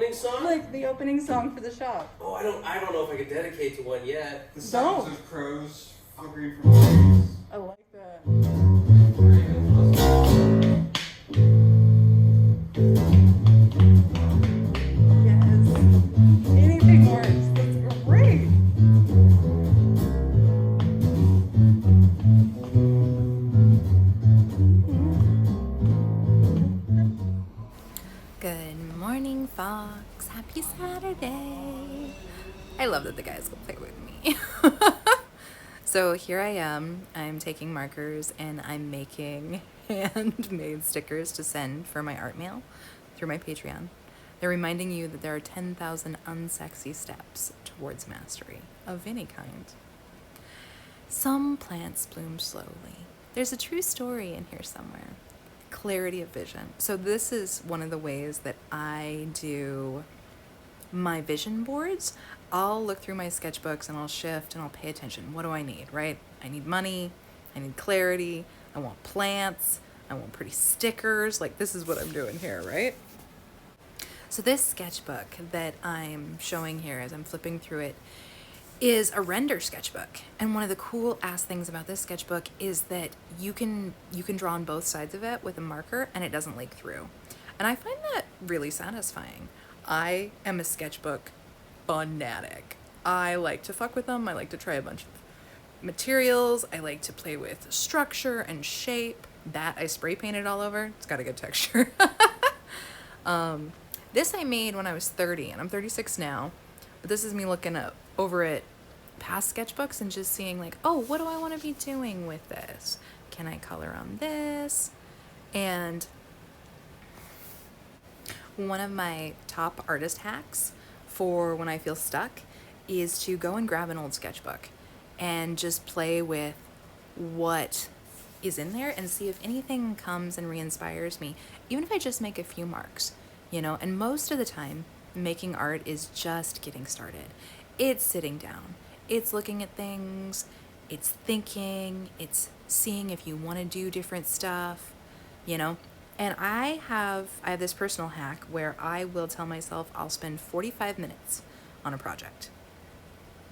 opening song? Like the opening song for the shop. Oh, I don't know if I could dedicate to one yet. The sounds Don't. of crows flickering from trees. I like that. Yes. Anything works. That's great. Good morning, Fox. Happy Saturday. I love that the guys will play with me. So here I am. I'm taking markers and I'm making handmade stickers to send for my art mail through my Patreon. They're reminding you that there are 10,000 unsexy steps towards mastery of any kind. Some plants bloom slowly. There's a true story in here somewhere. Clarity of vision. So this is one of the ways that I do my vision boards. I'll look through my sketchbooks and I'll shift and I'll pay attention. What do I need, right? I need money. I need clarity. I want plants. I want pretty stickers. Like, this is what I'm doing here, right? So this sketchbook that I'm showing here as I'm flipping through it is a render sketchbook. And one of the cool ass things about this sketchbook is that you can draw on both sides of it with a marker and it doesn't leak through. And I find that really satisfying. I am a sketchbook fanatic. I like to fuck with them. I like to try a bunch of materials. I like to play with structure and shape. That I spray painted all over. It's got a good texture. This I made when I was 30 and I'm 36 now. But this is me looking over at past sketchbooks and just seeing like, oh, what do I want to be doing with this? Can I color on this? And one of my top artist hacks for when I feel stuck is to go and grab an old sketchbook and just play with what is in there and see if anything comes and re-inspires me, even if I just make a few marks, you know. And most of the time, making art is just getting started. It's sitting down, it's looking at things, it's thinking, it's seeing if you want to do different stuff, you know. And I have this personal hack where I will tell myself I'll spend 45 minutes on a project.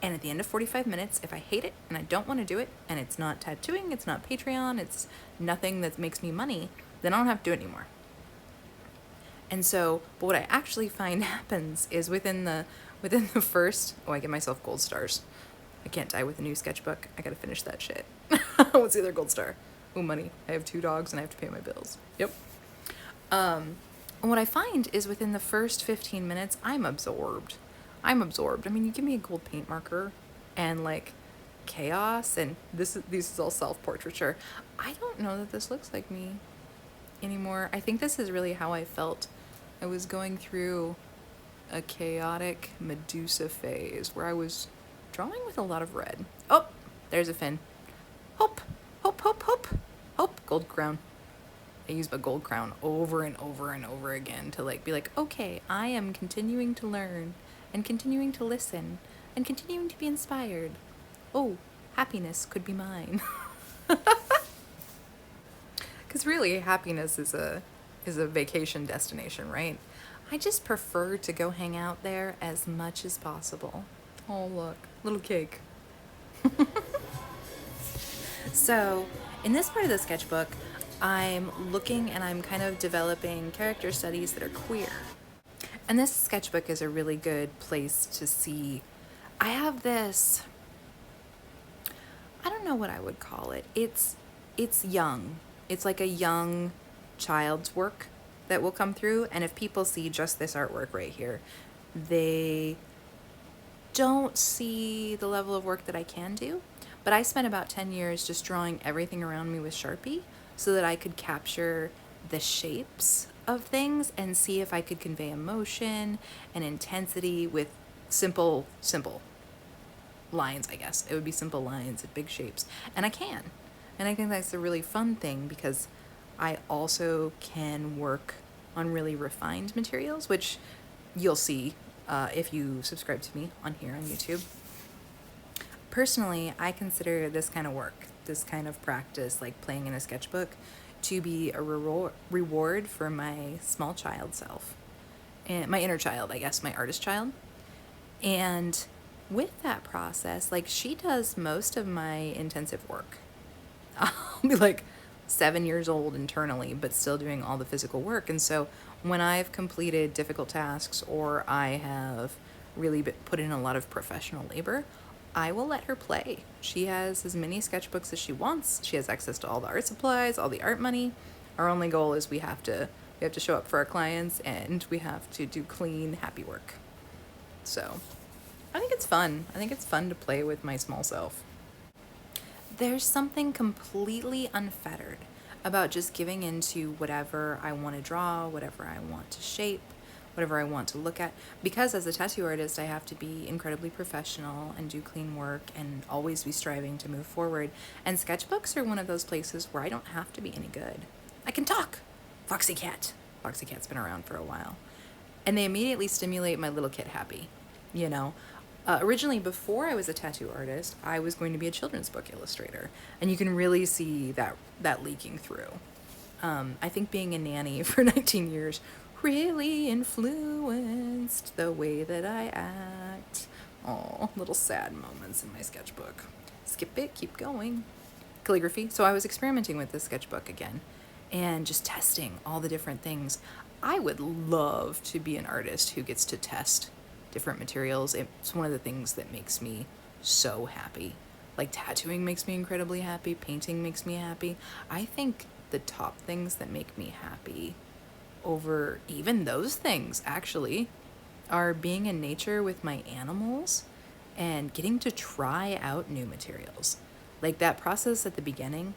And at the end of 45 minutes, if I hate it and I don't want to do it, and it's not tattooing, it's not Patreon, it's nothing that makes me money, then I don't have to do it anymore. And so, but what I actually find happens is within the first, I get myself gold stars. I can't die with a new sketchbook. I gotta finish that shit. What's the other gold star? Oh, money. I have 2 dogs and I have to pay my bills. Yep. And what I find is within the first 15 minutes, I'm absorbed. I mean, you give me a gold paint marker and like chaos, and this is all self-portraiture. I don't know that this looks like me anymore. I think this is really how I felt. I was going through a chaotic Medusa phase where I was drawing with a lot of red. Oh, there's a fin. Hope, hope, hope, hope, hope, gold crown. I use my gold crown over and over and over again to like be like, okay, I am continuing to learn and continuing to listen and continuing to be inspired. Oh, happiness could be mine. Because really, happiness is a vacation destination, right? I just prefer to go hang out there as much as possible. Oh, look, little cake. So, in this part of the sketchbook, I'm looking and I'm kind of developing character studies that are queer. And this sketchbook is a really good place to see. I have this, I don't know what I would call it. It's young. It's like a young child's work that will come through. And if people see just this artwork right here, they don't see the level of work that I can do. But I spent about 10 years just drawing everything around me with Sharpie so that I could capture the shapes of things and see if I could convey emotion and intensity with simple lines, I guess. It would be simple lines and big shapes. And I can. And I think that's a really fun thing because I also can work on really refined materials, which you'll see if you subscribe to me on here on YouTube. Personally, I consider this kind of work, this kind of practice, like playing in a sketchbook, to be a reward for my small child self. and my inner child, I guess, my artist child. And with that process, like, she does most of my intensive work. I'll be like 7 years old internally, but still doing all the physical work. And so when I've completed difficult tasks or I have really put in a lot of professional labor, I will let her play. She has as many sketchbooks as she wants. She has access to all the art supplies, all the art money. Our only goal is we have to show up for our clients and we have to do clean, happy work. So I think it's fun. I think it's fun to play with my small self. There's something completely unfettered about just giving into whatever I want to draw, whatever I want to shape, whatever I want to look at. Because as a tattoo artist, I have to be incredibly professional and do clean work and always be striving to move forward. And sketchbooks are one of those places where I don't have to be any good. I can talk. Foxy Cat. Foxy Cat's been around for a while. And they immediately stimulate my little kid happy, you know. Originally, before I was a tattoo artist, I was going to be a children's book illustrator. And you can really see that leaking through. I think being a nanny for 19 years really influenced the way that I act. Oh, little sad moments in my sketchbook. Skip it, keep going. Calligraphy. So I was experimenting with this sketchbook again and just testing all the different things. I would love to be an artist who gets to test different materials. It's one of the things that makes me so happy. Like, tattooing makes me incredibly happy. Painting makes me happy. I think the top things that make me happy over even those things, actually, are being in nature with my animals and getting to try out new materials. Like, that process at the beginning,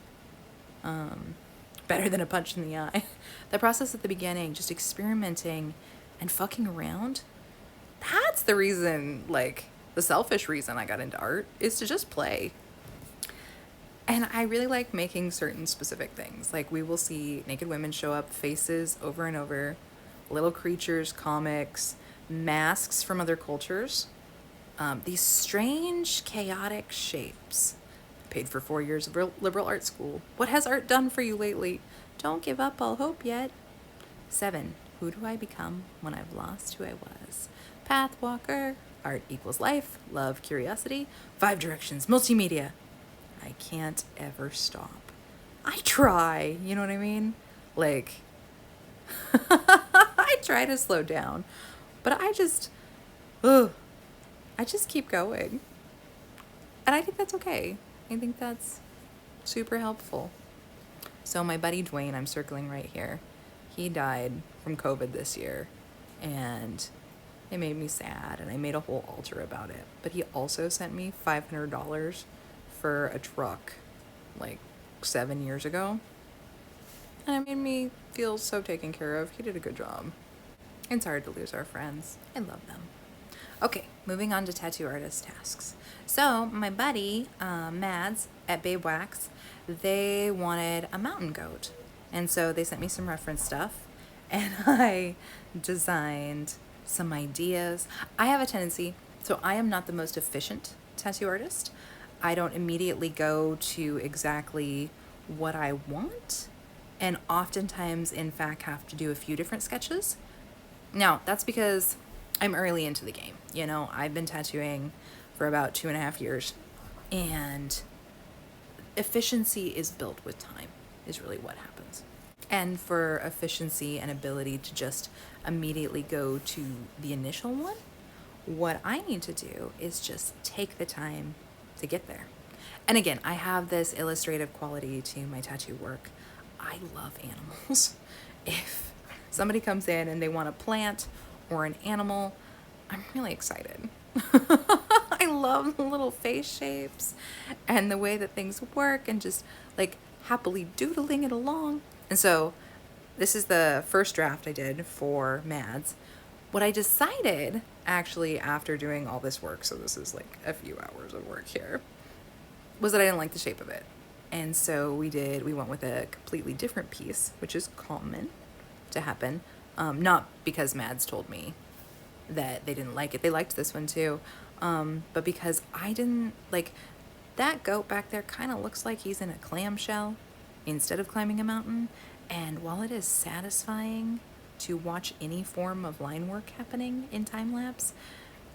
better than a punch in the eye. That process at the beginning, just experimenting and fucking around, that's the reason, like, the selfish reason I got into art, is to just play. And I really like making certain specific things. Like, we will see naked women show up, faces over and over, little creatures, comics, masks from other cultures, these strange, chaotic shapes. Paid for 4 years of liberal art school. What has art done for you lately? Don't give up all hope yet. 7. Who do I become when I've lost who I was? Pathwalker. Art equals life. Love, curiosity. 5 directions. Multimedia. I can't ever stop. I try, you know what I mean? Like, I try to slow down, but I just keep going. And I think that's okay. I think that's super helpful. So my buddy Dwayne, I'm circling right here, he died from COVID this year, and it made me sad, and I made a whole altar about it. But he also sent me $500 for a truck, like 7 years ago. And it made me feel so taken care of. He did a good job. It's hard to lose our friends. I love them. Okay, moving on to tattoo artist tasks. So my buddy, Mads at Babe Wax, they wanted a mountain goat. And so they sent me some reference stuff, and I designed some ideas. I have a tendency, so I am not the most efficient tattoo artist. I don't immediately go to exactly what I want, and oftentimes, in fact, have to do a few different sketches. Now, that's because I'm early into the game. You know, I've been tattooing for about 2.5 years, and efficiency is built with time, is really what happens. And for efficiency and ability to just immediately go to the initial one, what I need to do is just take the time to get there. And again, I have this illustrative quality to my tattoo work. I love animals. If somebody comes in and they want a plant or an animal, I'm really excited. I love the little face shapes and the way that things work and just like happily doodling it along. And so this is the first draft I did for Mads. What I decided, actually, after doing all this work, so this is like a few hours of work here, was that I didn't like the shape of it. And so we went with a completely different piece, which is common to happen. Not because Mads told me that they didn't like it. They liked this one too. But because I didn't, like, that goat back there kind of looks like he's in a clamshell instead of climbing a mountain. And while it is satisfying to watch any form of line work happening in time lapse.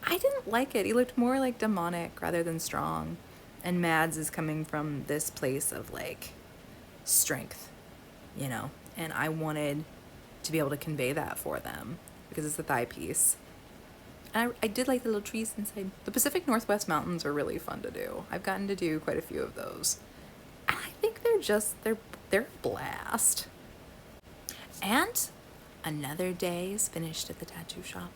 I didn't like it. He looked more like demonic rather than strong. And Mads is coming from this place of like strength, you know, and I wanted to be able to convey that for them because it's a thigh piece. And I did like the little trees inside. The Pacific Northwest mountains are really fun to do. I've gotten to do quite a few of those. And I think they're a blast. And another day is finished at the tattoo shop.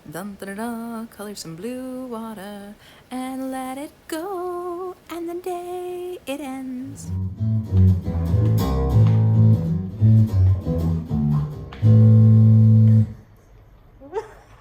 Dun da da da, color some blue water and let it go, and the day it ends.